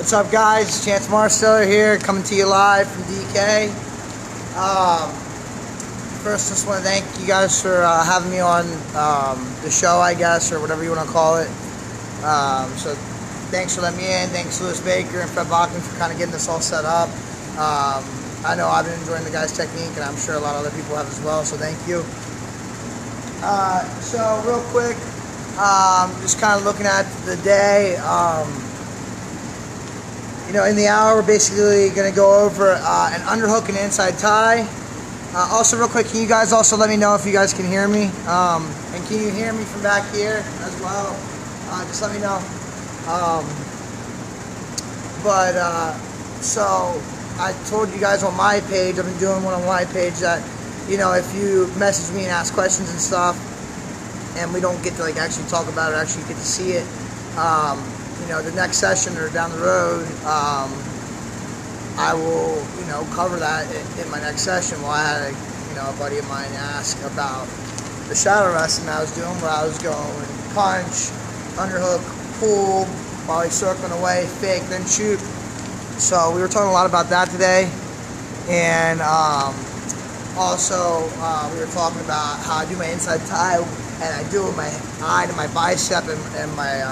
What's up, guys? Chance Marsteller here, coming to you live from DK. First, just want to thank you guys for having me on the show, I guess, or whatever you want to call it. So thanks for letting me in. Thanks Louis Baker and Fred Bachman for kind of getting this all set up. I know I've been enjoying the guys' technique, and I'm sure a lot of other people have as well, so thank you. So real quick, just kind of looking at the day. In the hour, we're basically going to go over an underhook and inside tie. Also, real quick, can you guys also let me know if you guys can hear me? And can you hear me from back here as well? Just let me know. So I told you guys on my page, I've been doing one on my page, that, if you message me and ask questions and stuff, and we don't get to actually talk about it, or actually get to see it, the next session or down the road, I will, cover that in my next session. Well, I had a buddy of mine ask about the shadow wrestling I was doing, where I was going punch, underhook, pull, while he's circling away, fake, then shoot. So we were talking a lot about that today, and also we were talking about how I do my inside tie, and I do it with my eye to my bicep and my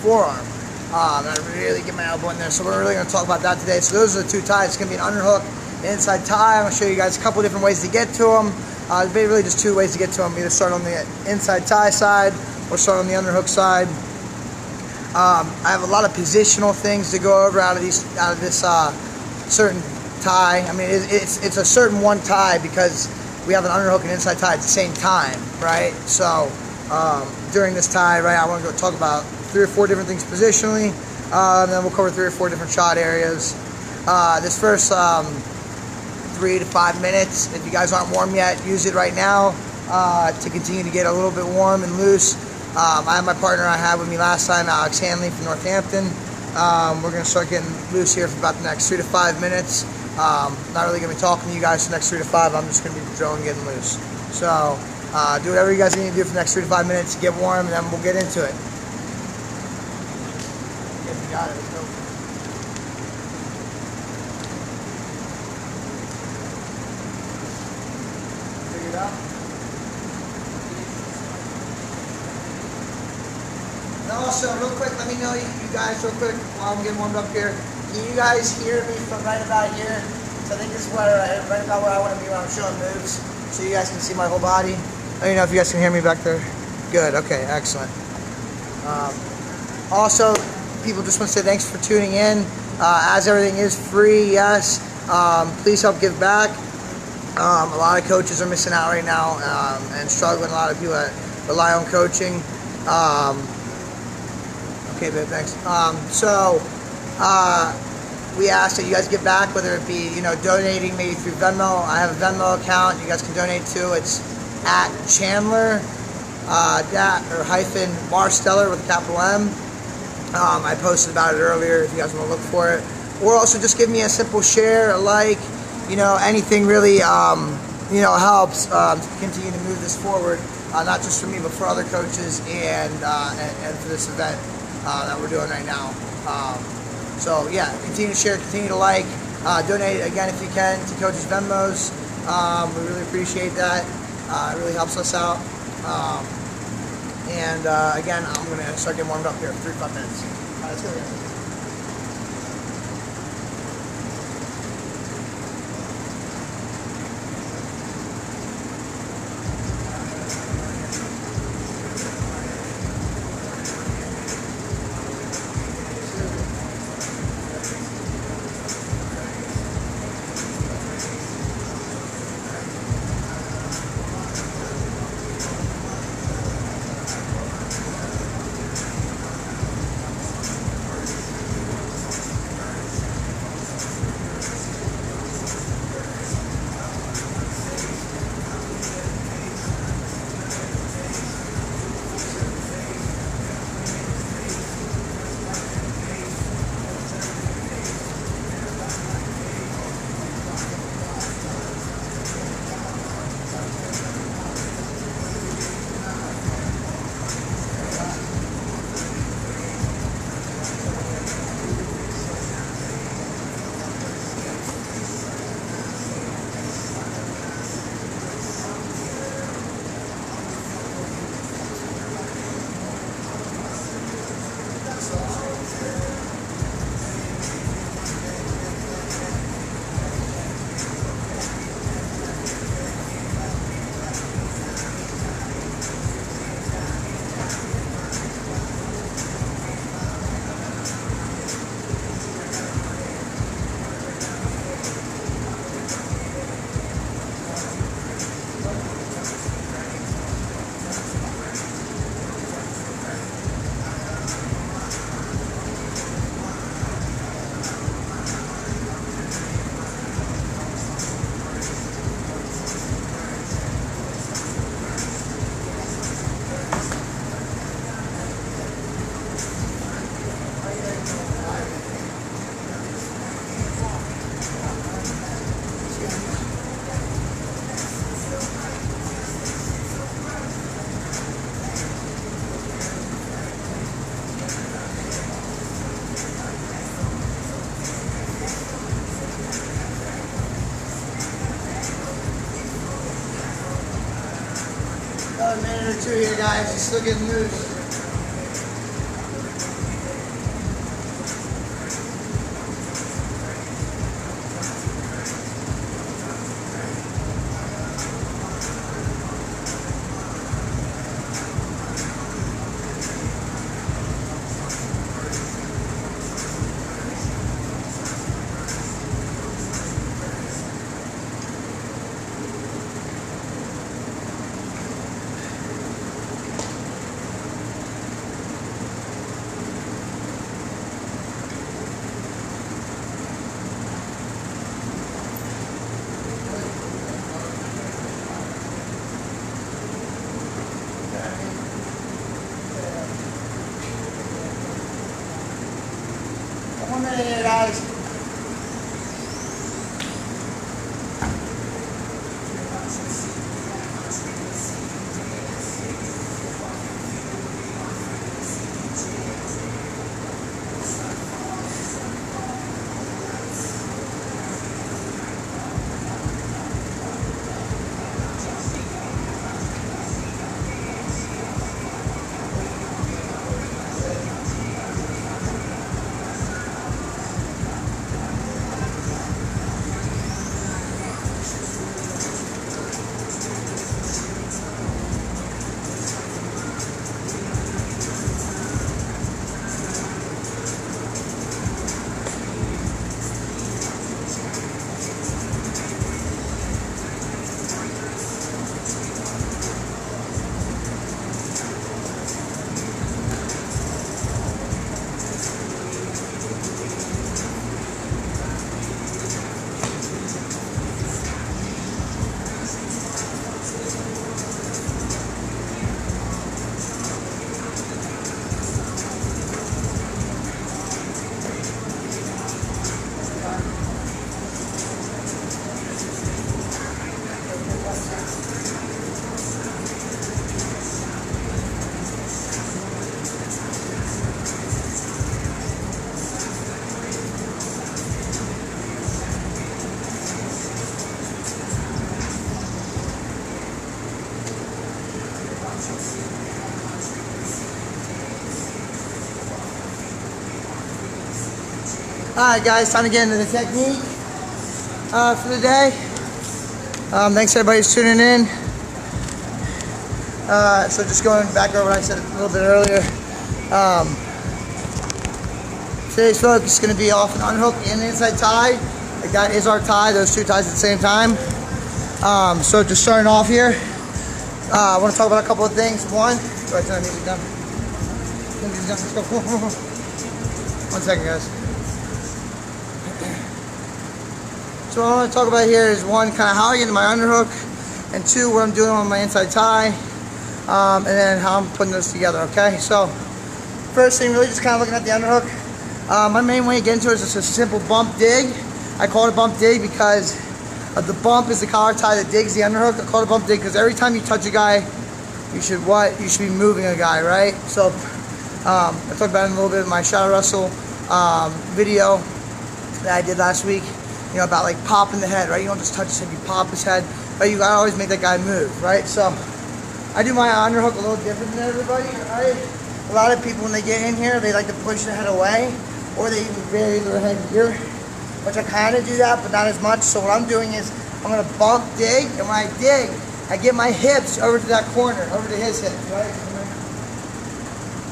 forearm. And I really get my elbow in there. So we're really going to talk about that today. So those are the two ties. It's going to be an underhook, inside tie. I'm going to show you guys a couple different ways to get to them. There's really just two ways to get to them. Either start on the inside tie side or start on the underhook side. I have a lot of positional things to go over out of this certain tie. I mean, it's a certain one tie because we have an underhook and inside tie at the same time, right? So during this tie, right, I want to go talk about 3 or 4 different things positionally, and then we'll cover 3 or 4 different shot areas. This first 3 to 5 minutes, if you guys aren't warm yet, use it right now to continue to get a little bit warm and loose. I have my partner I had with me last time, Alex Hanley from Northampton. We're going to start getting loose here for about the next 3 to 5 minutes. Not really going to be talking to you guys for the next 3 to 5. I'm just going to be drilling, getting loose. So do whatever you guys need to do for the next 3 to 5 minutes, get warm, and then we'll get into it. Got it. Let's go. Figure it out. And also, real quick, let me know, you guys, real quick, while I'm getting warmed up here. Can you guys hear me from right about here? So I think this is right about where I want to be when I'm showing moves, so you guys can see my whole body. Let me know if you guys can hear me back there. Good. Okay. Excellent. Also, people, just want to say thanks for tuning in. As everything is free, yes, please help give back. A lot of coaches are missing out right now and struggling. A lot of people that rely on coaching. Okay, babe, thanks. We ask that you guys give back, whether it be donating maybe through Venmo. I have a Venmo account you guys can donate to. It's at Chandler hyphen Marsteller with a capital M. I posted about it earlier if you guys want to look for it. Or also just give me a simple share, a like, anything really, helps to continue to move this forward, not just for me, but for other coaches and for this event that we're doing right now. So yeah, continue to share, continue to like, donate again if you can to coaches' Venmos. We really appreciate that. It really helps us out. Again, I'm going to start getting warmed up here for 3 to 5 minutes. All right, let's go, guys. Another minute or two here, guys. It's still getting loose. One minute here, guys. Alright guys, time to get into the technique for the day. Thanks everybody for tuning in. So just going back over what I said a little bit earlier. Today's focus is going to be off an unhook and inside tie. Like that is our tie, those two ties at the same time. So just starting off here, I want to talk about a couple of things. One, go ahead, turn the music down. Let's go. 1 second, guys. So what I want to talk about here is one, kind of how I get into my underhook, and two, what I'm doing on my inside tie, and then how I'm putting those together, okay? So first thing, really just kind of looking at the underhook. My main way to get into it is just a simple bump dig. I call it a bump dig because the bump is the collar tie that digs the underhook. I call it a bump dig because every time you touch a guy, you should what? You should be moving a guy, right? So I talked about it in a little bit in my shadow wrestle video that I did last week. You know, about like popping the head, right? You don't just touch his head, you pop his head, but you gotta always make that guy move, right? So I do my underhook a little different than everybody, right? A lot of people when they get in here, they like to push their head away, or they even bury their head here, which I kind of do that, but not as much. So what I'm doing is I'm gonna bump dig, and when I dig, I get my hips over to that corner, over to his hips, right?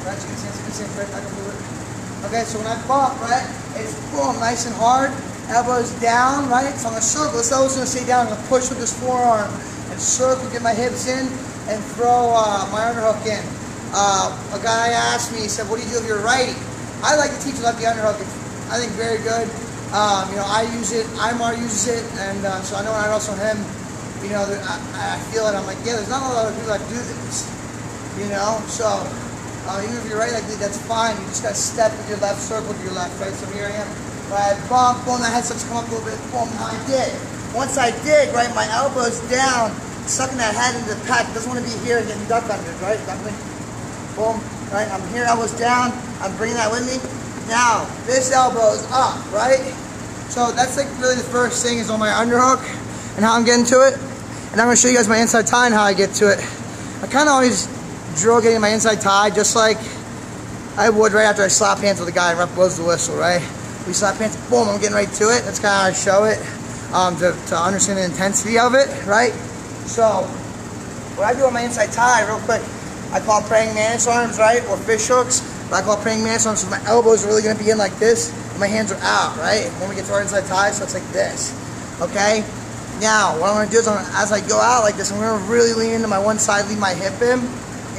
Right, you can see it, I can move it. Okay, so when I bump, right, it's boom, nice and hard. Elbows down, right? So I'm going to circle. This elbow's going to stay down. I'm going to push with this forearm and circle, get my hips in, and throw my underhook in. A guy asked me, he said, what do you do if you're righty? I like to teach lefty underhook. It's, I think, very good. You know, I use it. Imar uses it, and so I know when I wrestle him, you know, I feel it. I'm like, yeah, there's not a lot of people that do this. You know, so even if you're right like that's fine. You just got to step with your left, circle with your left, right? So here I am. Right, bump, boom, that head starts to come up a little bit, boom, now I did. once I dig, right, my elbow's down, sucking that head into the pec. Doesn't want to be here getting duck under, right? Duckling. Boom. Right? I'm here, elbow's down. I'm bringing that with me. Now, this elbow is up, right? So that's like really the first thing is on my underhook and how I'm getting to it. And I'm going to show you guys my inside tie and how I get to it. I kind of always drill getting my inside tie just like I would right after I slap hands with a guy and ref blows the whistle, right? We slap hands, boom, I'm getting right to it. That's kind of how I show it to understand the intensity of it, right? So what I do on my inside tie, real quick, I call praying mantis arms, right, or fish hooks. But I call praying mantis arms, so my elbows are really going to be in like this, and my hands are out, right? When we get to our inside tie, so it's like this, okay? Now, what I'm going to do is, as I go out like this, I'm going to really lean into my one side, leave my hip in,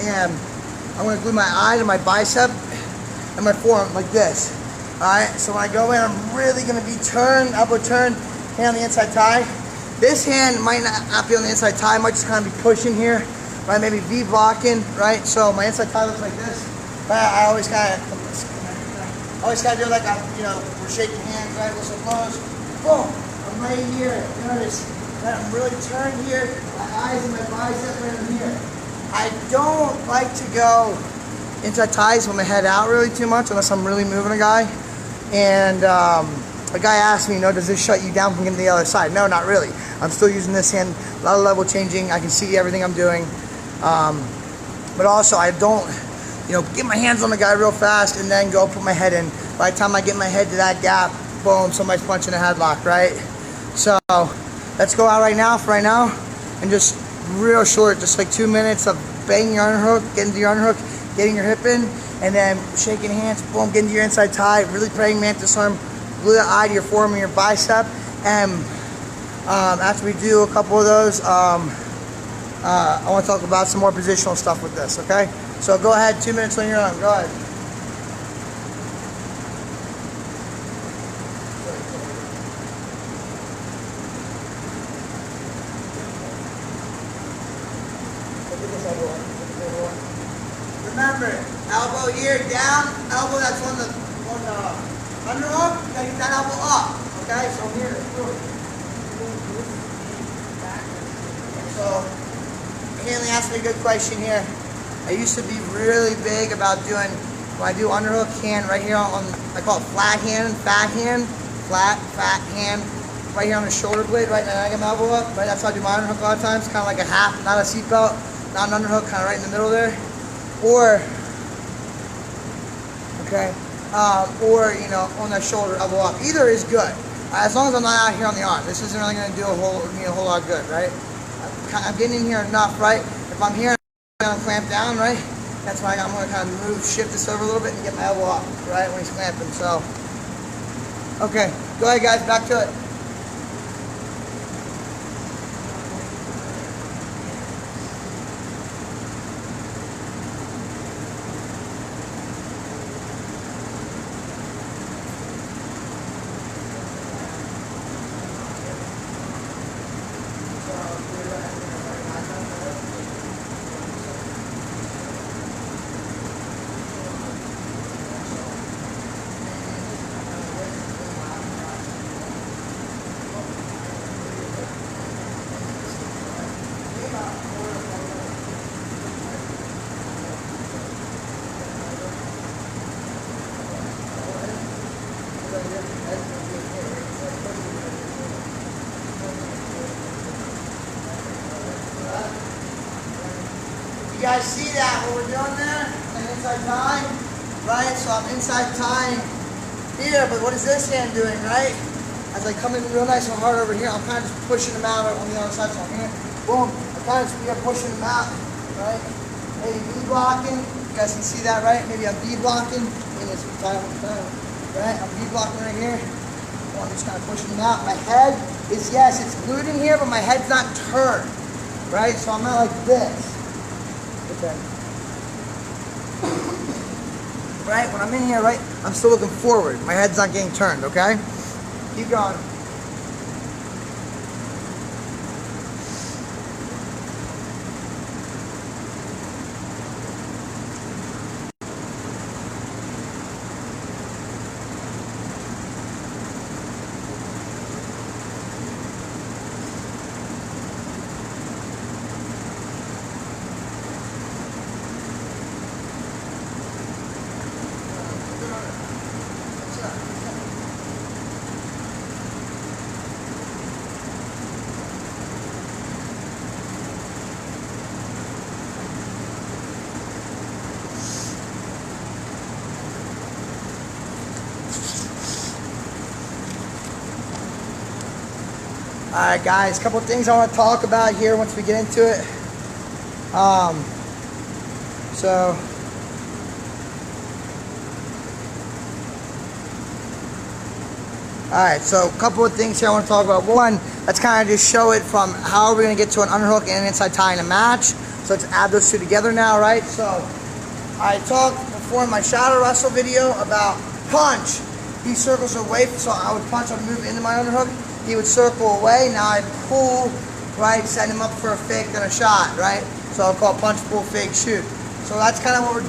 and I'm going to glue my eye to my bicep and my forearm like this, all right? So when I go in, I'm really going to be turned, elbow turned, hand on the inside tie. This hand might not be on the inside tie, might just kind of be pushing here, right? Maybe V blocking, right? So my inside tie looks like this. But I always kind of do it like we're shaking hands, right? Whistle blows. Boom! I'm right here. Notice that I'm really turned here. My eyes and my bicep right in here. I don't like to go inside ties with my head out really too much unless I'm really moving a guy. And a guy asked me, does this shut you down from getting to the other side? No, not really. I'm still using this hand. A lot of level changing. I can see everything I'm doing. But also I don't, get my hands on the guy real fast and then go put my head in. By the time I get my head to that gap, boom, somebody's punching a headlock, right? So let's go out right now and just real short, just like 2 minutes of banging your underhook, getting to your underhook, getting your hip in, and then shaking hands, boom, getting to your inside tie, really praying mantis arm, glue the eye to your forearm and your bicep. And after we do a couple of those, I want to talk about some more positional stuff with this, okay? So go ahead, 2 minutes on your own, go ahead. Remember, elbow here, down, elbow that's on the underhook, you gotta get that elbow up, okay? So here, so Hanley asked me a good question here. I used to be really big about doing, when I do underhook hand right here on, I call it flat hand, fat hand, flat, hand, right here on the shoulder blade, right now I get my elbow up, right? That's how I do my underhook a lot of times, kind of like a half, not a seatbelt, not an underhook, kind of right in the middle there. Or, okay, or, on that shoulder, elbow up. Either is good, as long as I'm not out here on the arm. This isn't really going to do me a whole lot of good, right? I'm getting in here enough, right? If I'm here, I'm going to clamp down, right? That's why I'm going to kind of shift this over a little bit and get my elbow up, right, when he's clamping. So, okay, go ahead, guys, back to it. You guys see that, what we're doing there? An inside tie, right? So I'm inside tying here, but what is this hand doing, right? As I come in real nice and hard over here, I'm kind of just pushing them out on the other side. So I'm here, boom, I'm kind of just pushing them out, right? Maybe V blocking, you guys can see that, right? Maybe I'm V blocking, right? I'm V blocking right here. Well, I'm just kind of pushing them out. My head is, yes, it's glued in here, but my head's not turned, right? So I'm not like this. Okay. Right, when I'm in here, right, I'm still looking forward. My head's not getting turned, okay? Keep going. Alright guys, a couple of things I want to talk about here once we get into it. Alright, so a couple of things here I want to talk about. One, let's kind of just show it from how we're going to get to an underhook and an inside tie in a match. So let's add those two together now, right? So I talked before in my shadow wrestle video about punch. He circles away, so I would punch, I'd move into my underhook. He would circle away, now I'd pull, right, set him up for a fake and a shot, right? So I'll call punch, pull, fake, shoot. So that's kind of how we're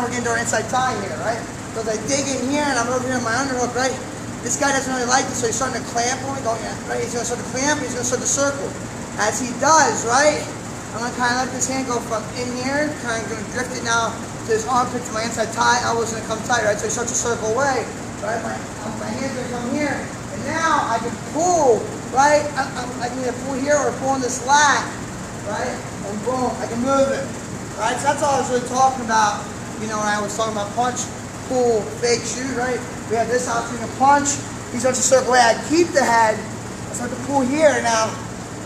getting to our inside tie here, right? So as I dig in here and I'm over here in my underhook, right? This guy doesn't really like this, so he's starting to clamp on me, right? He's going to start to clamp, he's going to start to circle. As he does, right, I'm going to kind of let this hand go from in here, kind of going to drift it now to his armpit to my inside tie, elbow's going to come tight, right? So he starts to circle away, right? My hand's going to come here, and now I can pull, right? I can either pull here or pull on this lat, right? And boom, I can move it, right? So that's all I was really talking about, you know, when I was talking about punch, pull, fake, shoot, right? We have this option to punch. He starts to circle away. I keep the head. I start to pull here now.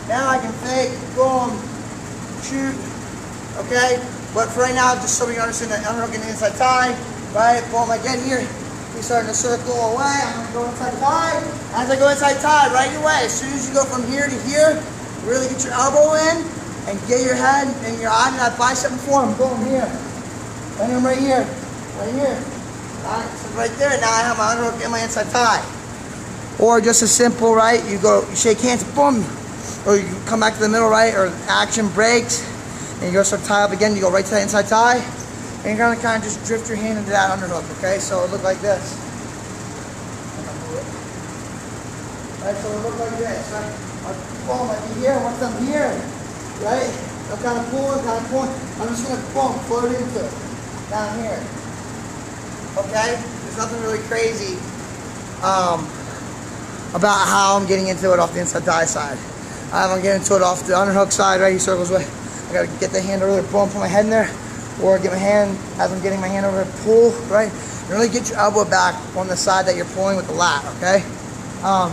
Now I can fake, boom, shoot. Okay? But for right now, just so we understand the underhook and the inside tie, right? Boom, I get here. He's starting to circle away. I'm going to go inside tie. As I go inside tie, right away. As soon as you go from here to here, really get your elbow in and get your head and your eye to that bicep and form. Boom, here. And then right here. Right here. Alright, so right there, now I have my underhook and my inside tie. Or just as simple, right? You go, you shake hands, boom. Or you come back to the middle, right? Or action breaks, and you go start tie up again. You go right to that inside tie, and you're gonna kind of just drift your hand into that underhook. Okay, so it look like this. Right, so it look like this. Right? Boom, I can here. Once I'm here, right? I'm kind of pulling, I'm just gonna boom, float into it down here. Okay, there's nothing really crazy about how I'm getting into it off the inside tie side. I'm getting into it off the underhook side, right? He circles away. I gotta get the hand over there, boom, put my head in there, or get my hand as I'm getting my hand over there, pull, right? And really get your elbow back on the side that you're pulling with the lat, okay? A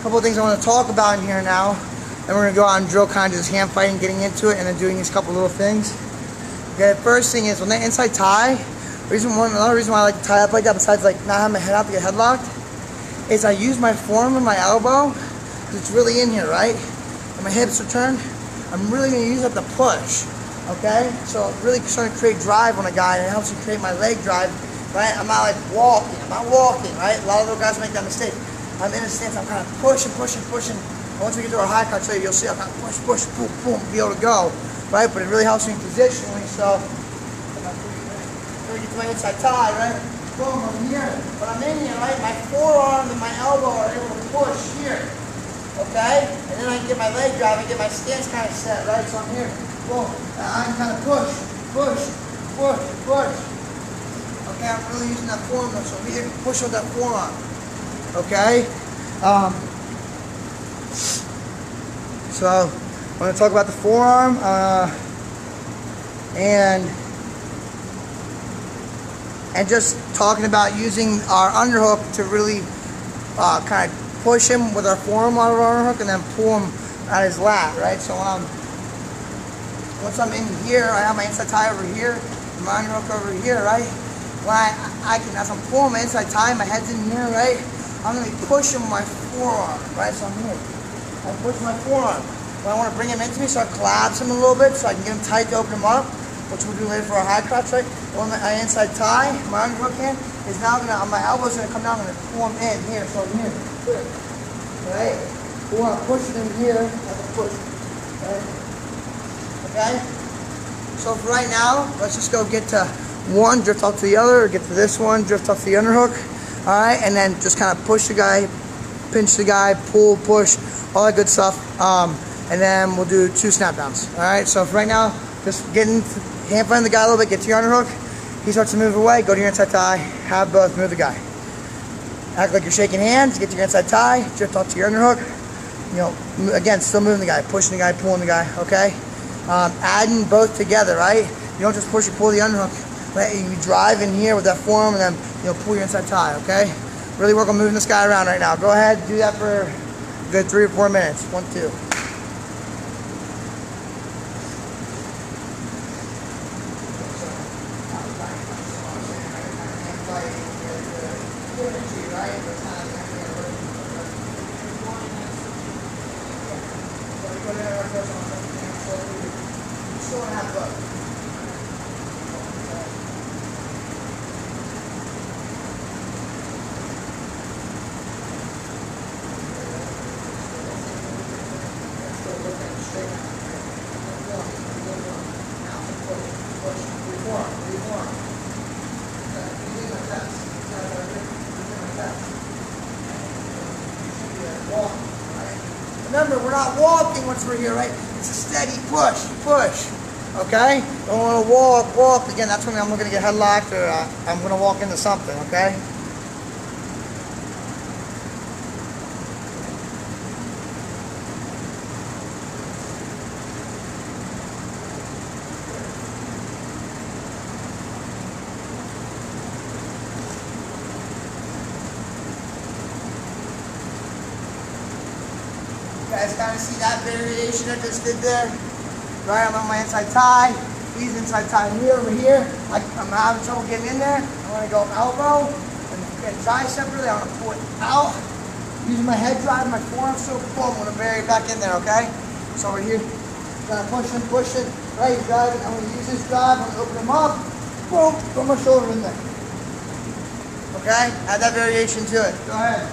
couple of things I want to talk about in here now. Then we're gonna go out and drill kind of just hand fighting, getting into it, and then doing these couple little things. Okay, the first thing is when the inside tie. Another reason why I like to tie up like that, besides like not having my head out to get headlocked, is I use my forearm and my elbow, because it's really in here, right? And my hips are turned. I'm really going to use that to push, okay? So it really starting to create drive on a guy, and it helps me create my leg drive, right? I'm not like walking, right? A lot of those guys make that mistake. I'm in a stance, I'm kind of pushing. And once we get to our high crotch, you'll see I'll kind of push, boom, be able to go, right? But it really helps me positionally, so get to my inside tie, right? Boom, I'm here. But I'm in here, right? My forearm and my elbow are able to push here. Okay? And then I can get my leg drive and get my stance kind of set, right? So I'm here. Boom. I can kind of push. Okay, I'm really using that forearm though, so I'm here to push with that forearm. Okay? So I'm going to talk about the forearm and just talking about using our underhook to really kind of push him with our forearm out of our underhook and then pull him at his lat, right? So once I'm in here, I have my inside tie over here, my underhook over here, right? When I can, as I'm pulling my inside tie, my head's in here, right? I'm going to be pushing my forearm, right? So I'm here. I push my forearm. When I want to bring him into me, so I collapse him a little bit so I can get him tight to open him up, which we'll do later for our high crotch, right? On my inside tie, my underhook hand is now gonna, my elbow's gonna come down, I'm gonna pull him in here, so I'm here, right? Or I'm pushing him here, I can push, right? Okay? So for right now, let's just go get to one, drift off to the other, or get to this one, drift off the underhook, all right? And then just kind of push the guy, pinch the guy, pull, push, all that good stuff. And then we'll do 2 snap downs, all right? So for right now, just getting hand fighting the guy a little bit, get to your underhook. He starts to move away, go to your inside tie, have both, move the guy. Act like you're shaking hands, get to your inside tie, drift off to your underhook. You know, again, still moving the guy, pushing the guy, pulling the guy, okay? Adding both together, right? You don't just push or pull the underhook. You drive in here with that forearm and then pull your inside tie, okay? Really work on moving this guy around right now. Go ahead, do that for good 3 or 4 minutes. 1, 2. Remember, we're not walking once we're here, right? It's a steady push, push. Okay? Don't want to walk. Again, that's when I'm going to get headlocked or I'm going to walk into something, okay? You guys kind of see that variation I just did there? Right, I'm on my inside tie. He's inside tie me over here. I'm having trouble getting in there. I want to go elbow and get tricep really. I want to pull it out. Using my head drive, my forearm so full. I'm going to bury it back in there, okay? So we're here, kind of pushing. Right, he's driving. I'm going to use this drive. I'm going to open him up. Boom, put my shoulder in there. Okay? Add that variation to it. Go ahead.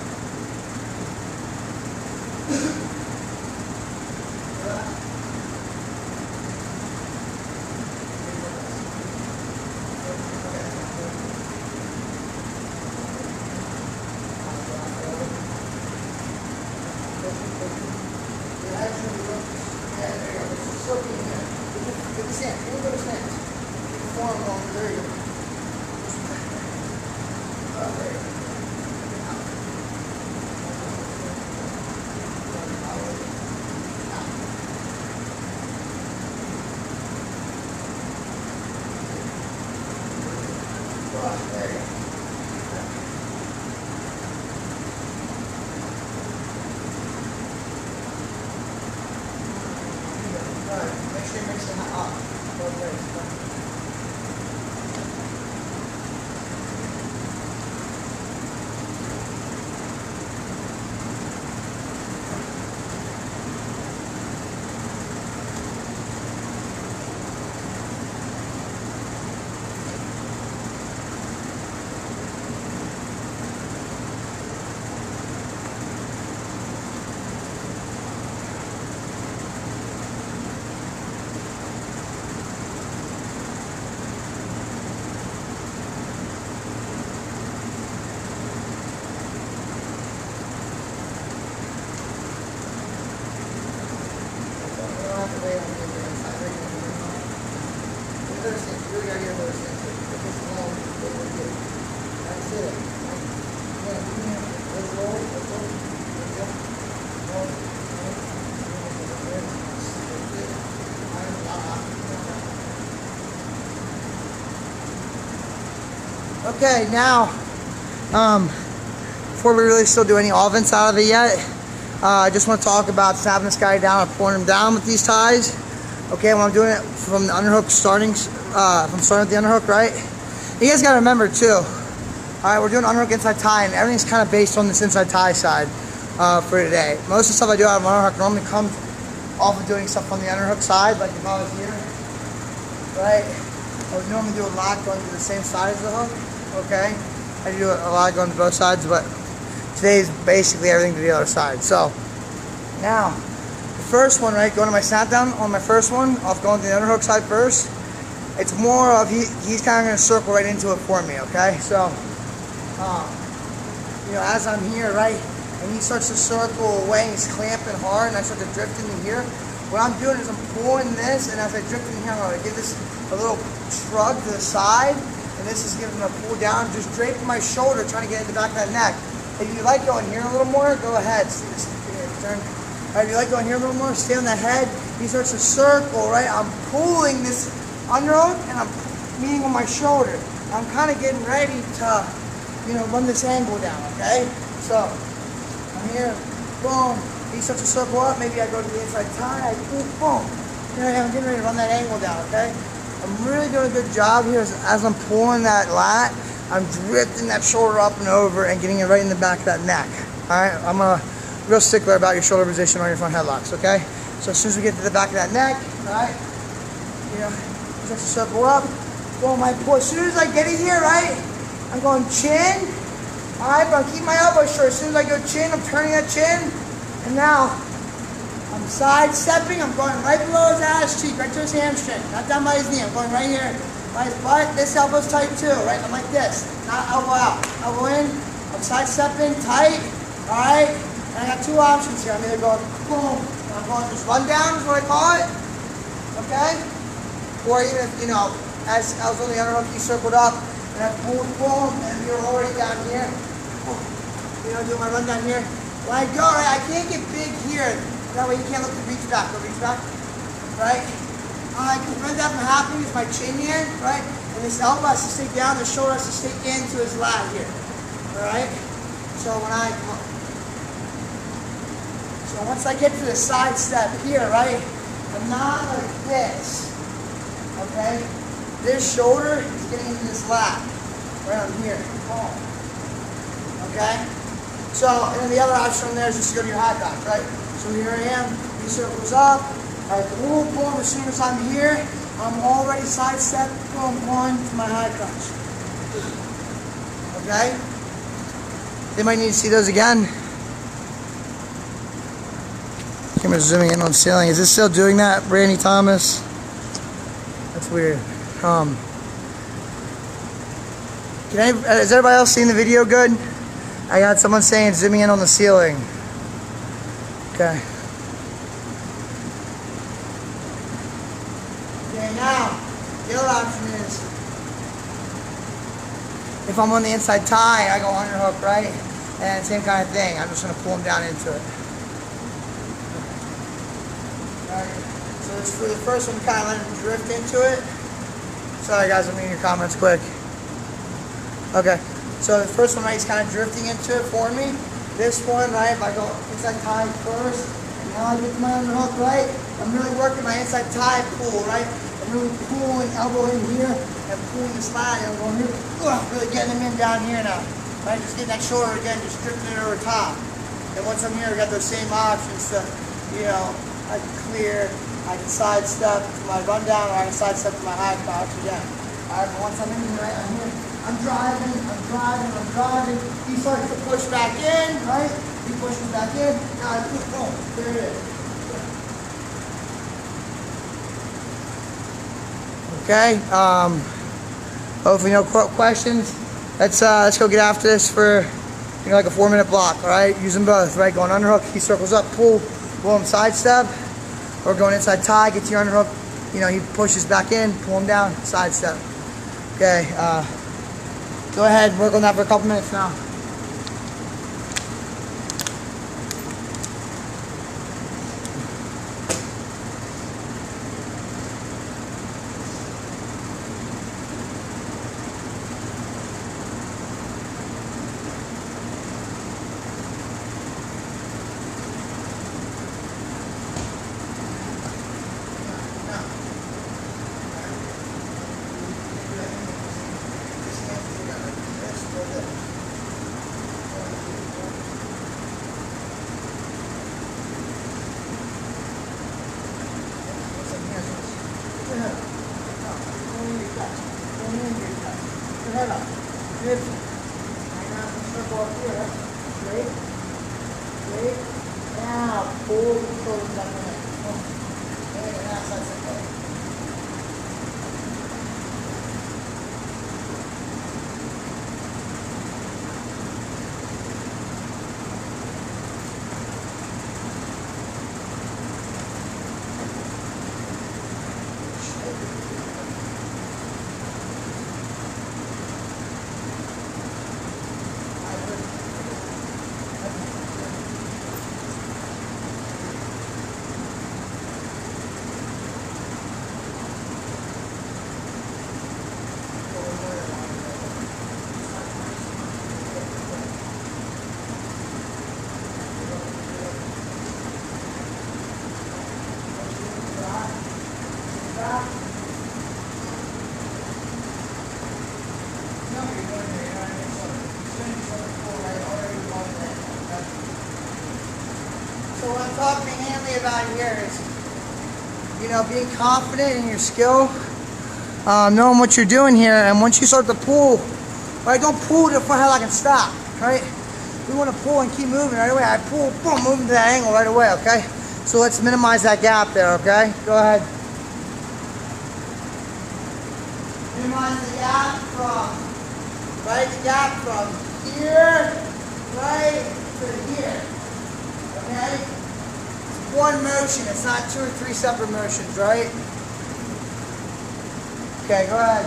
Okay, now, before we really still do any offense out of it yet, I just want to talk about snapping this guy down and pulling him down with these ties. Okay, when I'm doing it from the underhook starting, if I'm starting with the underhook, right? You guys got to remember too, alright, we're doing underhook inside tie and everything's kind of based on this inside tie side for today. Most of the stuff I do out of underhook normally comes off of doing stuff on the underhook side, like if I was here, right? I would normally do a lot going to the same side as the hook. Okay, I do a lot going to both sides, but today is basically everything to the other side. So now the first one, right, going to my snap down on my first one, off going to the underhook side first. It's more of he's kind of going to circle right into it for me. Okay, so you know, as I'm here, right, and he starts to circle away and he's clamping hard, and I start to drift into here. What I'm doing is I'm pulling this, and as I drift in here, I'm going to give this a little shrug to the side. And this is giving him a pull down, just draping my shoulder, trying to get in the back of that neck. If you like going here a little more, go ahead. See this turn. All right, if you like going here a little more, stay on the head. He starts to circle, right? I'm pulling this underhook and I'm meeting with my shoulder. I'm kind of getting ready to, you know, run this angle down, okay? So I'm here, boom, he starts to circle up. Maybe I go to the inside tie. I boom. Here I am. I'm getting ready to run that angle down, okay? I'm really doing a good job here as I'm pulling that lat. I'm drifting that shoulder up and over and getting it right in the back of that neck. All right? I'm a real stickler about your shoulder position on your front headlocks, okay? So as soon as we get to the back of that neck, all right, you know, start to circle up. Boom, I pull. As soon as I get it here, right, I'm going chin. All right, but I keep my elbow short. As soon as I go chin, I'm turning that chin. And now, I'm sidestepping. I'm going right below his ass cheek, right to his hamstring. Not down by his knee. I'm going right here by his butt. This elbow's tight too, right? I'm like this. Not elbow out. Elbow in. I'm sidestepping, tight. All right? And I got two options here. I'm either going boom, and I'm going just run down is what I call it. Okay? Or even if, you know, as I was on the underhook, he circled up, and I pulled, boom, and you're already down here. You know, doing my run down here. When I go, right, I can't get big here. That way you can't look to reach back. Go reach back. Right? I can prevent that from happening is my chin here, right? And this elbow has to stay down, the shoulder has to stay into his lat here. Alright? So when once I get to the side step here, right? I'm not like this. Okay? This shoulder is getting into this lat. Right on here. Okay? So, and then the other option there is just to go to your high back, right? So here I am, he circles up, I boom, boom, as soon as I'm here, I'm already sidestep, boom, one to my high crunch. Okay? They might need to see those again. Camera's zooming in on ceiling. Is this still doing that, Randy Thomas? That's weird. Is everybody else seeing the video good? I got someone saying zooming in on the ceiling. Okay. Okay, now, the other option is, if I'm on the inside tie, I go underhook, right? And same kind of thing. I'm just going to pull him down into it. Alright, so it's for the first one, kind of let him drift into it. Sorry guys, I'm reading your comments quick. Okay, so the first one, right, he's kind of drifting into it for me. This one, right, if I go inside tie first, and now I get to my underhook, right, I'm really working my inside tie pull, right? I'm really pulling, elbow in here, and pulling the slide, and I'm going here, really getting him in down here now. Right, just getting that shoulder again, just drifting it over top. And once I'm here, I got those same options to, you know, I can clear, I can sidestep to my rundown, or I can sidestep to my high crouch again. Alright, but once I'm in here, right, I'm here, I'm driving, he starts to push back in, right? He pushes back in, now I push, boom, there it is. Okay, hopefully no questions. Let's go get after this for, you know, like a 4-minute block, alright? Use them both, right? Going underhook, he circles up, pull, boom, sidestep, or going inside tie, get to your underhook, you know, he pushes back in, pull him down, sidestep. Okay, go ahead, work on that for a couple minutes now. Head up. Good. Right now, circle up here. Straight. Straight. Now, pull the shoulders up in there. Okay, and now, that's it. about here is, being confident in your skill, knowing what you're doing here, and once you start to pull, right, don't pull to the front headlock and stop, right? We want to pull and keep moving right away. I pull, boom, moving to that angle right away, okay? So let's minimize that gap there, okay? Go ahead. Minimize the gap from here, right, to here, okay? It's one motion, it's not 2 or 3 separate motions, right? Okay, go ahead.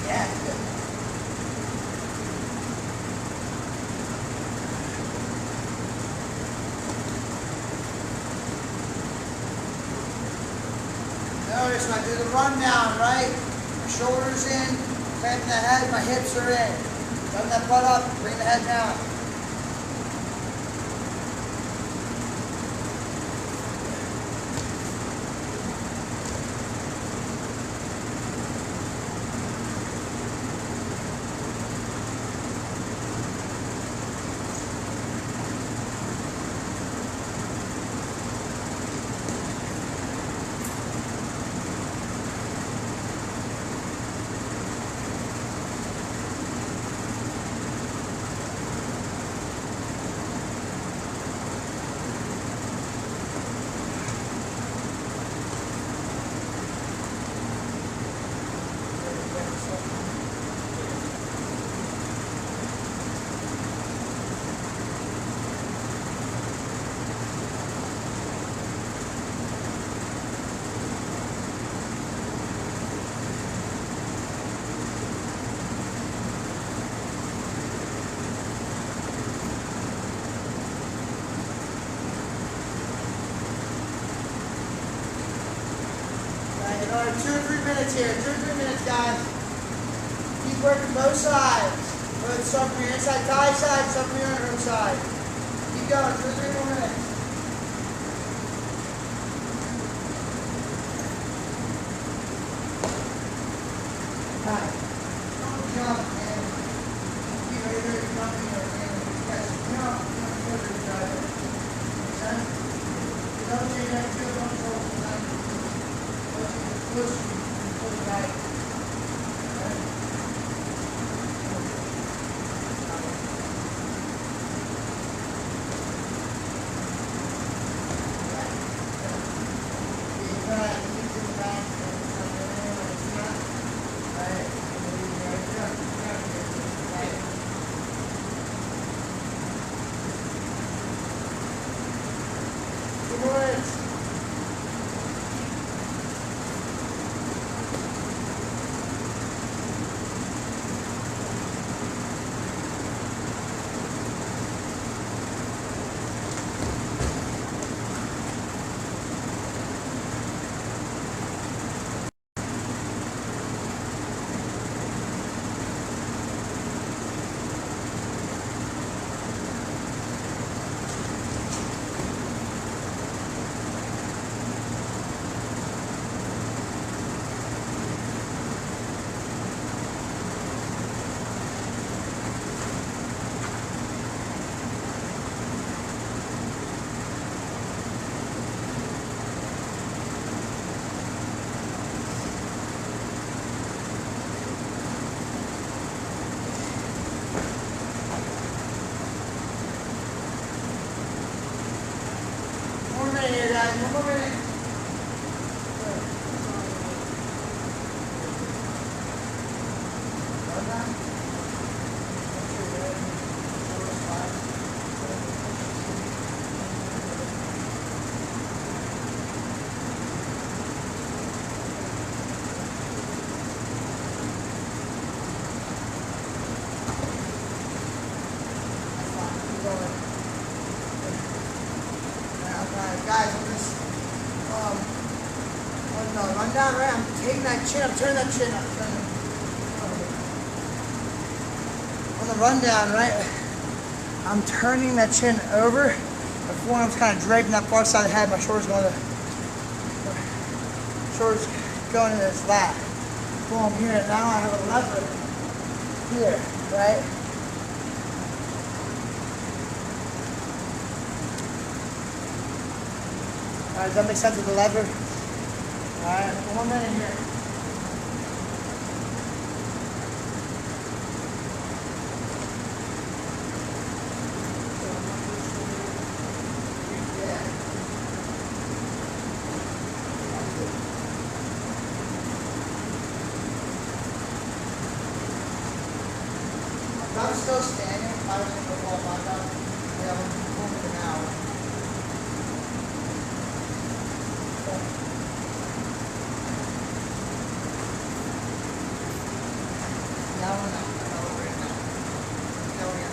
Yeah, good. Notice when I do the rundown, right? My shoulders in, bend the head, my hips are in. Bend that butt up, bring the head down. Another 2 or 3 minutes here. 2 or 3 minutes, guys. Keep working both sides. Both some from your inside thigh side, some from your underhook side. Keep going. 2 or 3 more minutes. Alright. Jump and be ready to jump in your hand. Yes, jump. Make sense? Don't change that field control. Push it back. Here, guys. 1 more minute. Guys, I'm just, on the rundown, right, I'm taking that chin, I'm turning that chin up. On the rundown, right, I'm turning that chin over. My forearm's kind of draping that far side of the head. My shoulders going to, shoulders going into this lat. Boom, here. Now I have a lever here, right? Alright, does that make sense with the lever? Alright, 1 minute here. I'm still standing. I was going to fall back up. Yeah, I'm moving now. Now we're not. Now we're in now. Now we're in.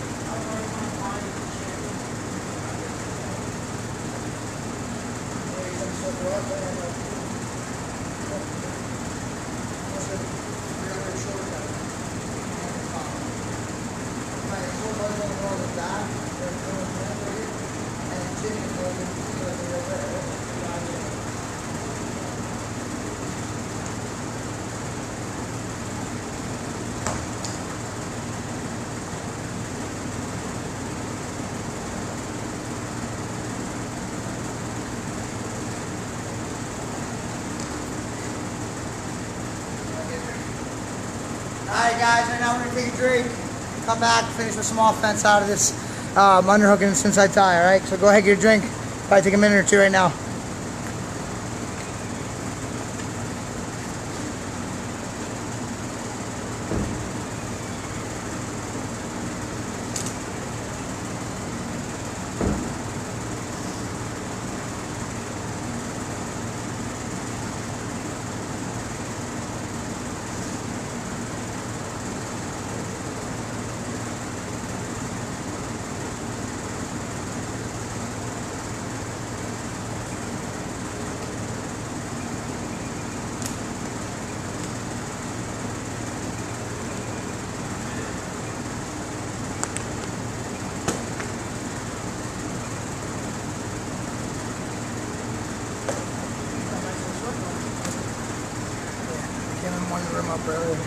Alright guys, right now we're going to take a drink, come back, finish with some offense out of this underhook and inside tie, alright? So go ahead, get your drink, probably take a minute or two right now. One room up earlier.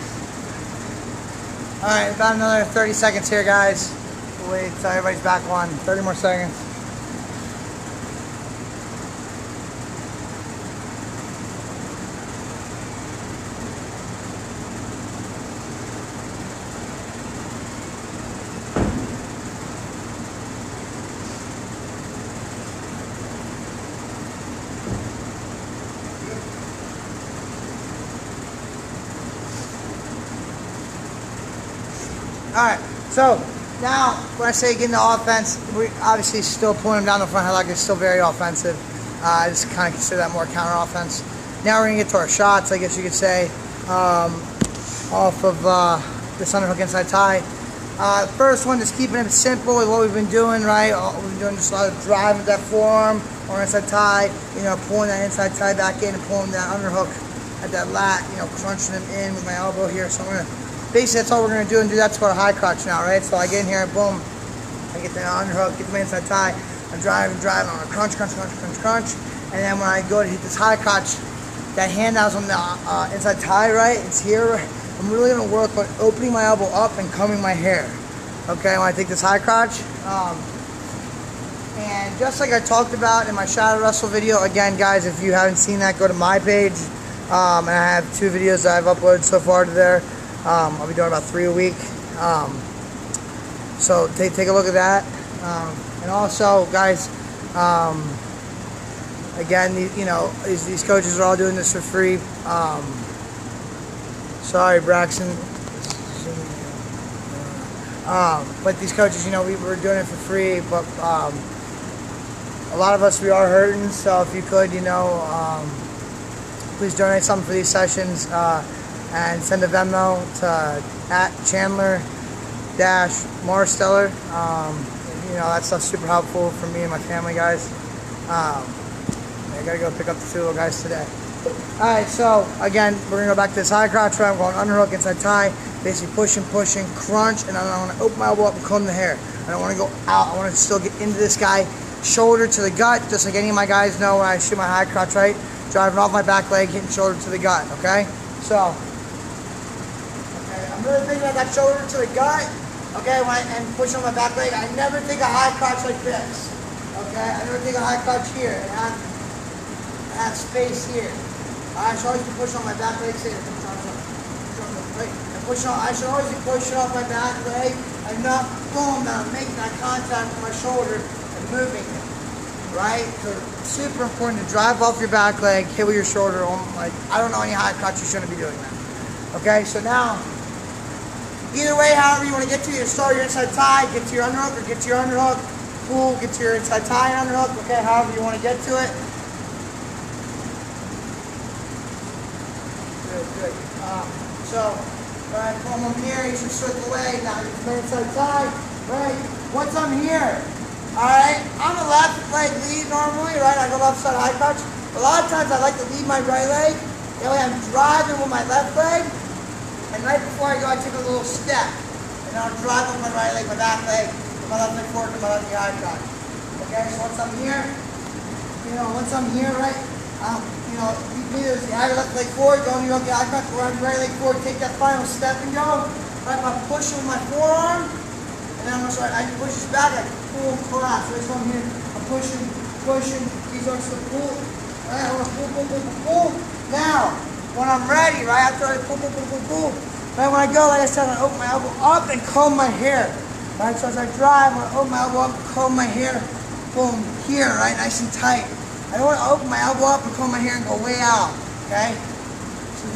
Alright, about another 30 seconds here, guys. We'll wait until everybody's back on. 30 more seconds. Alright, so now when I say get into offense, we're obviously still pulling them down the front headlock. It's still very offensive. I just kind of consider that more counter offense. Now we're going to get to our shots, I guess you could say, off of this underhook inside tie. First one, just keeping it simple with what we've been doing, right? We've been doing just a lot of drive with that forearm or inside tie, you know, pulling that inside tie back in and pulling that underhook at that lat, you know, crunching them in with my elbow here. So I'm going to basically, that's all we're going to do, and do that to our high crotch now, right? So I get in here, boom, I get the underhook, get the inside tie, I'm driving, I'm going to crunch, and then when I go to hit this high crotch, that hand that was on the inside tie, right, it's here, I'm really going to work on opening my elbow up and combing my hair, okay, when I take this high crotch. And just like I talked about in my shadow wrestle video, again, guys, if you haven't seen that, go to my page, and I have 2 videos that I've uploaded so far to there. I'll be doing about 3 a week, so take a look at that, and also, guys, again, you know, these coaches are all doing this for free. Sorry, Braxton, but these coaches, you know, we're doing it for free, but a lot of us, we are hurting, so if you could, you know, please donate something for these sessions, and send a Venmo to @Chandler-Marsteller. You know, that stuff's super helpful for me and my family, guys. I gotta go pick up the 2 little guys today. Alright, so again, we're gonna go back to this high crotch right. I'm going underhook, inside tie, basically pushing, crunch, and I want to open my elbow up and comb the hair. I don't want to go out. I want to still get into this guy, shoulder to the gut, just like any of my guys know when I shoot my high crotch, right? driving off my back leg, hitting shoulder to the gut, okay? So, okay, I'm really thinking about that shoulder to the gut, okay, and pushing on my back leg. I never take a high crotch like this, okay? I never take a high crotch here and have space here. I should always be pushing on my back leg, I should always be pushing off my back leg and not, boom, now making that contact with my shoulder and moving it, right? So it's super important to drive off your back leg, hit with your shoulder. Like, I don't know any high crotch, you shouldn't be doing that. Okay, so now, either way, however you want to get to your start your inside tie, get to your underhook, or get to your underhook, pull, get to your inside tie and underhook, okay, however you want to get to it. Good. So, right, come on here, you should circle away. Now you can inside tie, right? Once I'm here, alright, I'm a left leg lead normally, right? I go left side high crotch. A lot of times I like to lead my right leg. That way I'm driving with my left leg. And right before I go, I take a little step. And I'll drive with my right leg, my back leg, with my left leg forward, and my left leg high crotch. Okay, so once I'm here, right? You have your left leg forward, go on your high crotch, go around your right leg forward, take that final step and go. Right, I'm pushing with my forearm, and then I'm going to start, I push this back, I pull and collapse. Right, so I'm here, I'm pushing, these arms to pull. Right, I want to pull. Now, when I'm ready, right, after I pull. Right, when I go, like I said, I open my elbow up and comb my hair. Right, so as I drive, I want to open my elbow up, comb my hair, boom, here, right, nice and tight. I don't want to open my elbow up and comb my hair and go way out, okay? So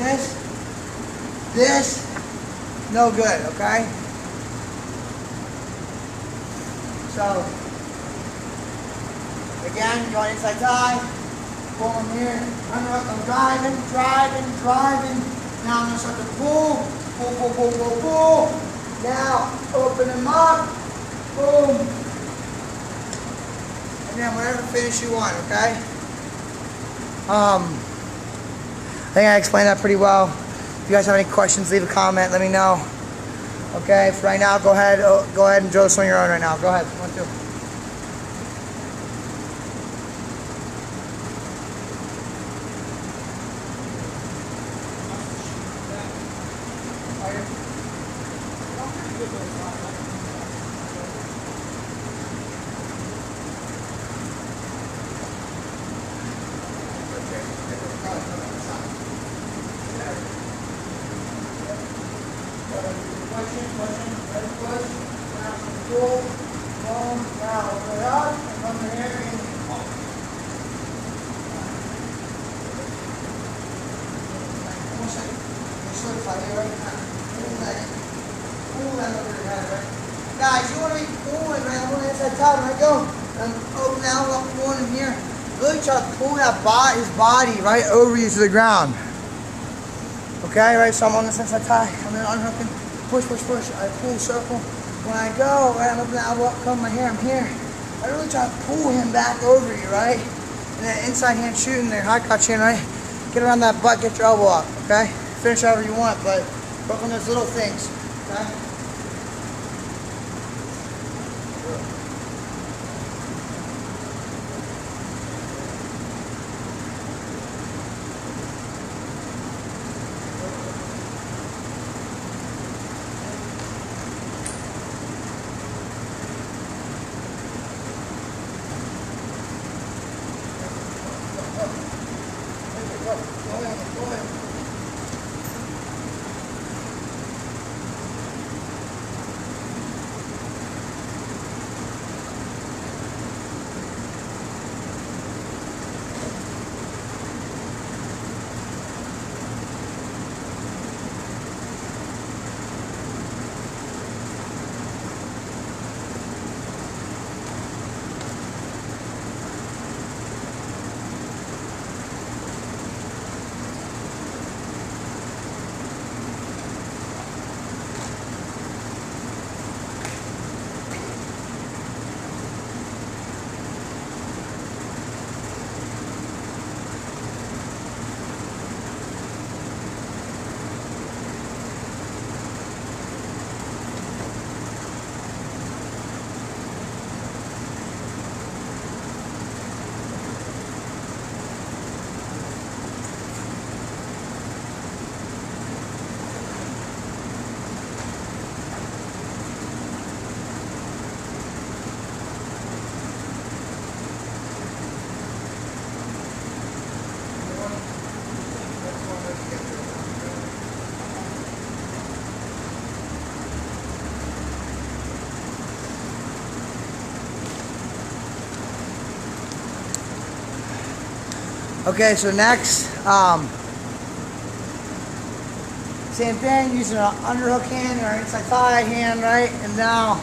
this, no good, okay? So, again, going inside tie, pull them here, I'm driving. Now I'm going to start to pull. Now, open them up, boom. And then whatever finish you want, okay? I think I explained that pretty well. If you guys have any questions, leave a comment, let me know. Okay, for right now, go ahead and drill this on your own right now. Go ahead, 1, 2. Guys, you want to be pulling, man. I'm on the inside top, and I go. And open out, I'm pulling in here. Really try to pull his body right over you to the ground. Okay, right? So I'm on this inside tie. I'm then unhooking. Push. I pull, circle. When I go, right, I'm opening the elbow up, comb my hair. I'm here. I really try to pull him back over you, right? And then inside hand shooting there, high crotch in, right? Get around that butt, get your elbow up, okay? Finish however you want, but work on those little things, okay? Okay, so next, same thing, using an underhook hand or inside thigh hand, right? And now,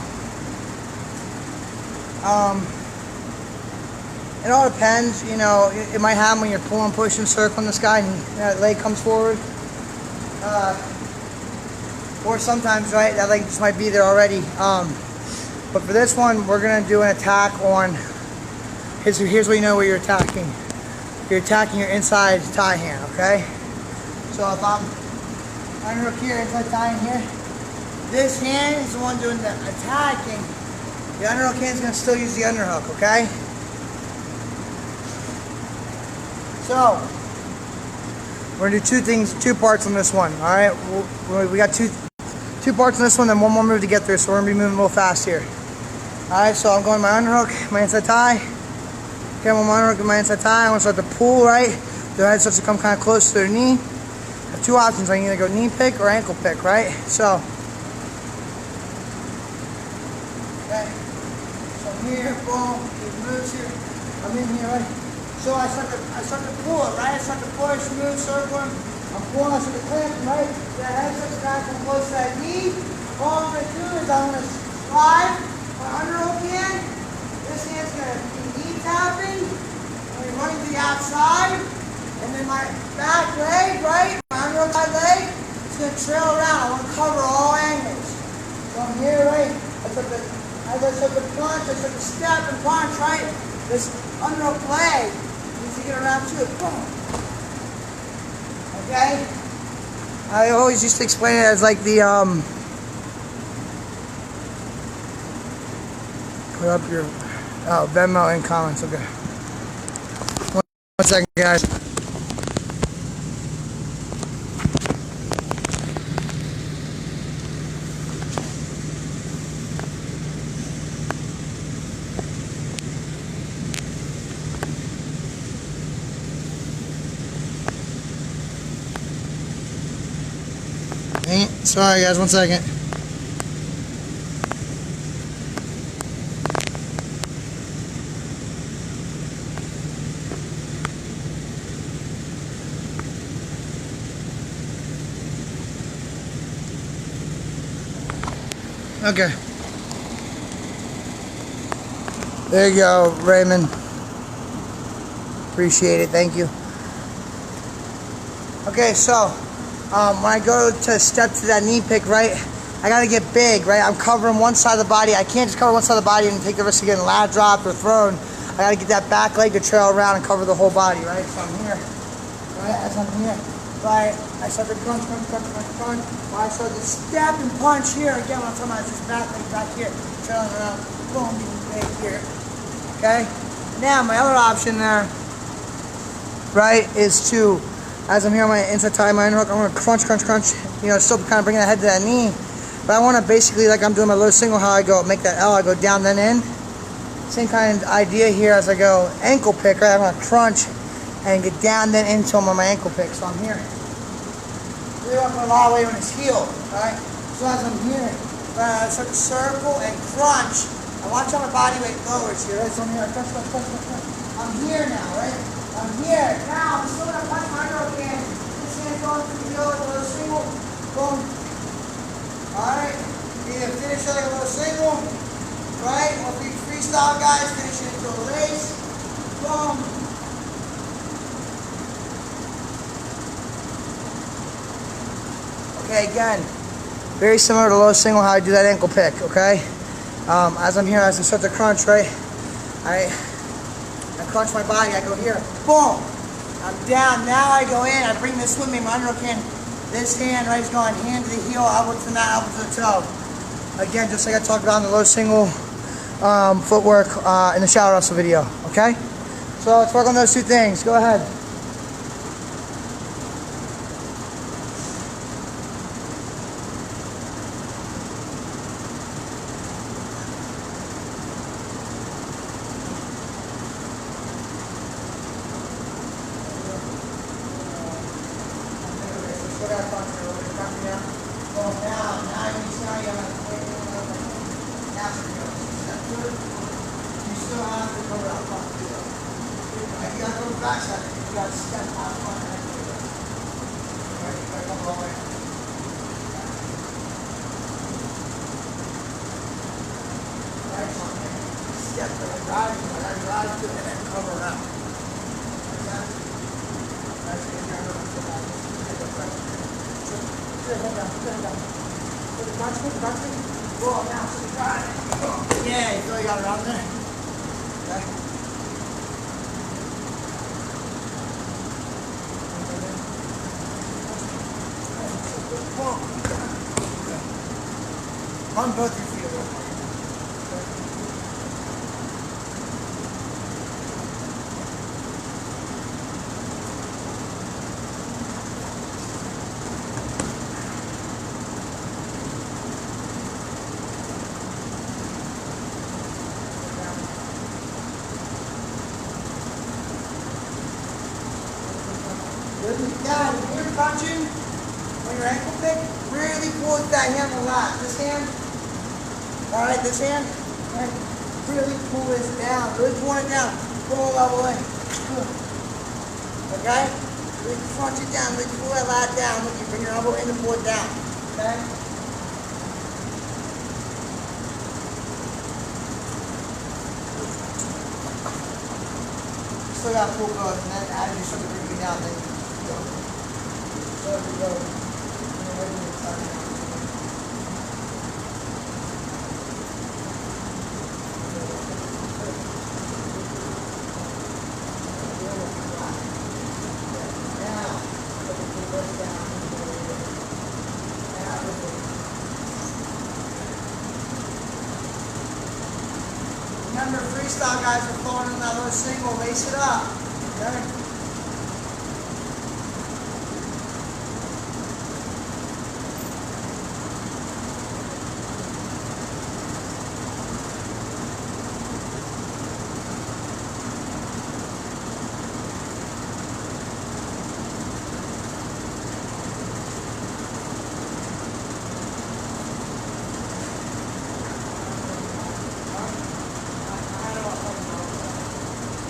it all depends, you know, it might happen when you're pulling, pushing, circling this guy and that leg comes forward. Or sometimes, right, that leg just might be there already. But for this one, we're gonna do an attack on, here's what you know where you're attacking. You're attacking your inside thigh hand, okay? So if I'm underhook here, inside thigh hand here, this hand is the one doing the attacking. The underhook hand is gonna still use the underhook, okay? So, we're gonna do two parts on this one, all right? We got two parts on this one, then one more move to get through, so we're gonna be moving a little fast here. All right, so I'm going my underhook, my inside tie. Okay, I'm on my underhook and my inside tie. I want to start to pull, right? The head starts to come kind of close to their knee. I have two options. I can either go knee pick or ankle pick, right? So, okay. So I'm here, boom, there's moves here. I'm in here, right? So I start to pull it, right? I start to push, move, circle. I'm pulling, I start to clamp, right? That head starts to kind of come close to that knee. All I'm going to do is I'm going to slide my underhook hand. This hand's going to be knee tapping. I'm going to be running to the outside. And then my back leg, right? My underhook side leg is going to trail around. I want to cover all angles. So I'm here, right? As I start to punch, I start to step and punch, right? This underhook leg needs to get around too. Boom. Okay? I always used to explain it as like the, put up your, Venmo in comments, okay. One second, guys. Sorry guys, 1 second. Okay. There you go, Raymond. Appreciate it, thank you. Okay, so when I go to step to that knee pick, right, I gotta get big, right? I'm covering one side of the body. I can't just cover one side of the body and take the risk of getting lat dropped or thrown. I gotta get that back leg to trail around and cover the whole body, right? So I'm here, right? As I'm here, right? I start to crunch. Well, I start to step and punch here. Again, what I'm talking about is this back leg back here, trailing around, boom, getting big here. Okay? Now, my other option there, right, is to, as I'm here on my inside tie, my underhook, I'm going to crunch, you know, still kind of bringing that head to that knee. But I want to basically, like I'm doing my low single, how I go, make that L, I go down then in. Same kind of idea here as I go ankle pick, right? I'm going to crunch and get down then into him on my ankle pick. So I'm here. Really want to put a lot of weight on his heel, right? So as I'm here, I start to circle and crunch. I watch how my body weight lowers here, right? So I'm here, crunch. I'm here now, right? I'm here. Now, I'm still going to punch my underhook hand. This hand going through the heel like a little single. Boom. Alright. Either finish it like a little single, right? Or if you freestyle, guys, finish it into a race. Boom. Okay, again, very similar to low single, how I do that ankle pick, okay? As I'm here, as I start to crunch, right? I crunch my body, I go here, boom, I'm down, now I go in, I bring this with me, my underhook hand, this hand, right, is going hand to the heel, elbow to the mat, elbow to the toe. Again, just like I talked about in the low single footwork in the shower wrestle video, okay? So let's work on those two things, go ahead. Right, you gotta go back side. You gotta step out front and then go. Right, you gotta come all the way. Right, so I'm gonna step to the drive, I gotta drive to it and then cover it up. That's it. You're gonna look at that. Hold down, hold down. Put the crunch me. Go on now, so you got it. Yeah, you feel you got it on there? Okay. On both your feet a little more. Now, when you're punching, when your ankle pick, really pull that hand a lot. This hand, alright, this hand, right, really pull this down, really pull it down, pull it all the way. Okay? Really crunch it down, really pull that lat down. Look, you bring your elbow in and pull it down. Okay? Still got to pull both, and then as you start to bring it down, then you go. So you go. Remember, freestyle guys are throwing in that little single, lace it up. Okay?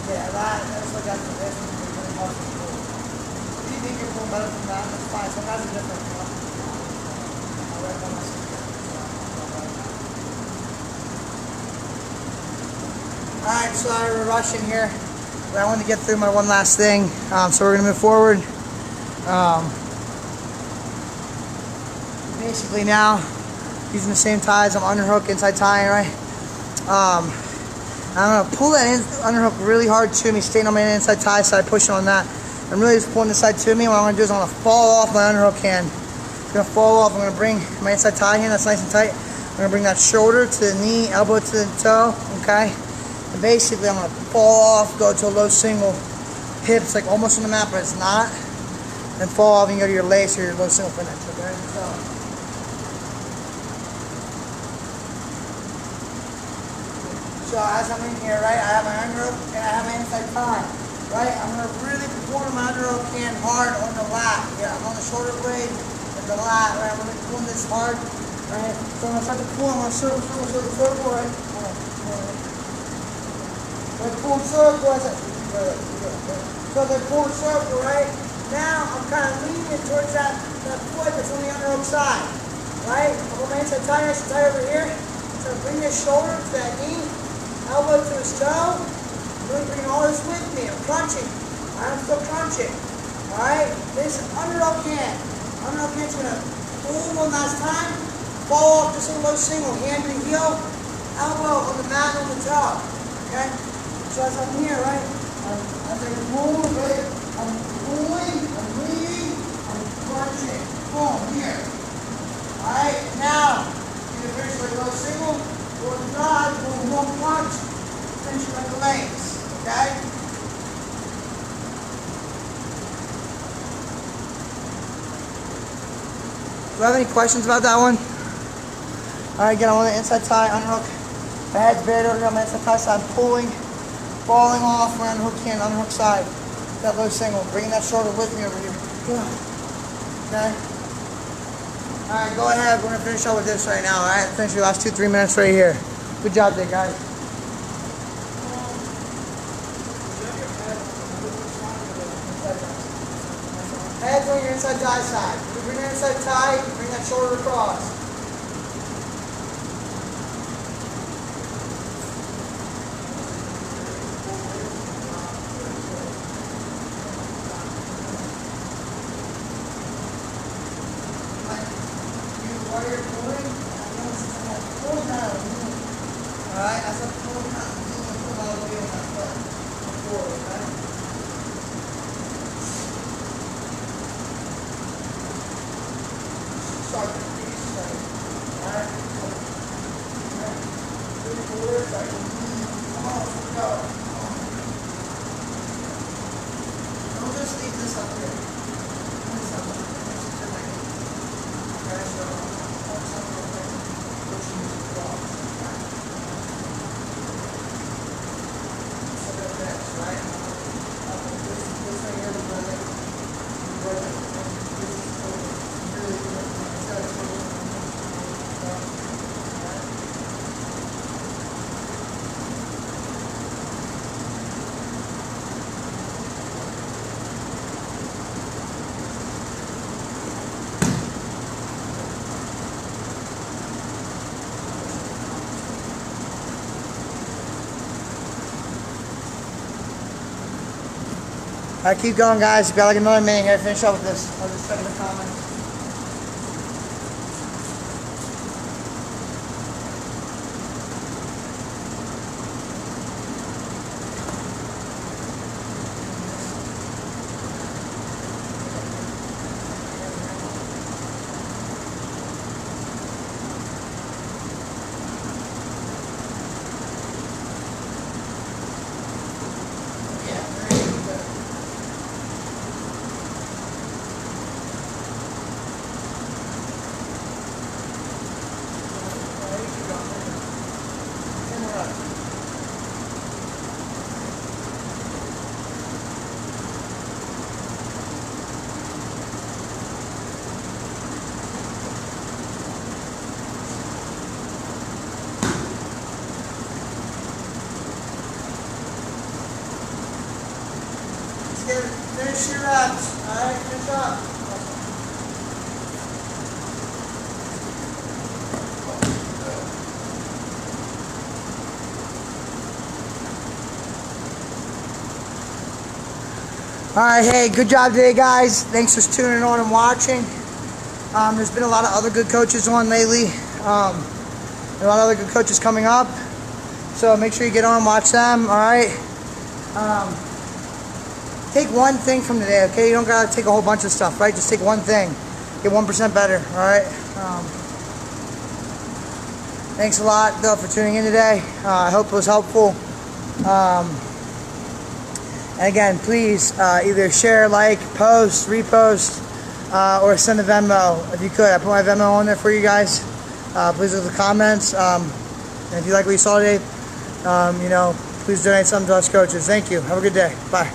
Yeah, that's what that's the best thing to really help you pull. If you think you're pulling better than that, that's fine. Some guys are different. You know? I'll write down my secret. Alright, sorry we're rushing here. But I wanted to get through my one last thing. So we're going to move forward. Basically now, using the same ties, I'm underhook, inside tying, right? I'm going to pull that underhook really hard to me, staying on my inside tie side, pushing on that. I'm really just pulling this side to me. What I'm going to do is I'm going to fall off my underhook hand. It's going to fall off. I'm going to bring my inside tie hand, that's nice and tight. I'm going to bring that shoulder to the knee, elbow to the toe, okay? And basically I'm going to fall off, go to a low single. Hips like almost on the mat, but it's not. And fall off and go to your lace or your low single finish, okay? So as I'm in here, right, I have my underhook and I have my inside tie, right? I'm going to really pull my underhook hand hard on the lat. Yeah, I'm on the shoulder blade and the lat, right? I'm really pulling this hard, right? So I'm going to start to pull, I'm going to circle, right? So pull circle, as I, so they pull circle, right? Now I'm kind of leaning towards that foot that's on the underhook side, right? I'm on my inside tie over here. So bring this shoulder to that knee. Elbow to his toe. Really bring all this with me. I'm crunching. I'm still crunching. Alright? This is underhook hand. Underhook hand's going to pull one last time. Fall off this little low single. Hand to the heel. Elbow on the mat and on the toe. Okay? So as I'm here, right? As I pull, right? I'm pulling. I'm leading. I'm crunching. Boom. Here. Alright? Now, you finish like a low single. Or dodge, or one punch, finish like the legs, okay? Do you have any questions about that one? Alright, again, I'm on the inside tie, underhook. My head's buried over here on my inside tie side. I'm pulling, falling off my underhook hand, underhook side. That low single. Bringing that shoulder with me over here. Okay? Alright, go ahead. We're going to finish up with this right now, alright? Finish your last 2-3 minutes right here. Good job there, guys. side. Bring that side tight, bring that shoulder across. While you're pulling, pull down. Alright, as I'm pulling down, I'm going to pull all the way on that foot. Forward, right? Start to freeze, right? Alright? Move forward, start to move. Come on, let's go. Don't just leave this up here. This up here. Okay, so alright, keep going, guys. We've got like another minute here to finish up with this. I'll just check in the comments. Finish your reps. Alright, finish up. Alright, hey, good job today, guys. Thanks for tuning on and watching. There's been a lot of other good coaches on lately. A lot of other good coaches coming up. So make sure you get on and watch them, alright? Take one thing from today, okay? You don't gotta take a whole bunch of stuff, right? Just take one thing. Get 1% better, alright? Thanks a lot, Bill, for tuning in today. I hope it was helpful. And again, please either share, like, post, repost, or send a Venmo if you could. I put my Venmo on there for you guys. Please look at the comments. And if you like what you saw today, please donate something to us coaches. Thank you. Have a good day. Bye.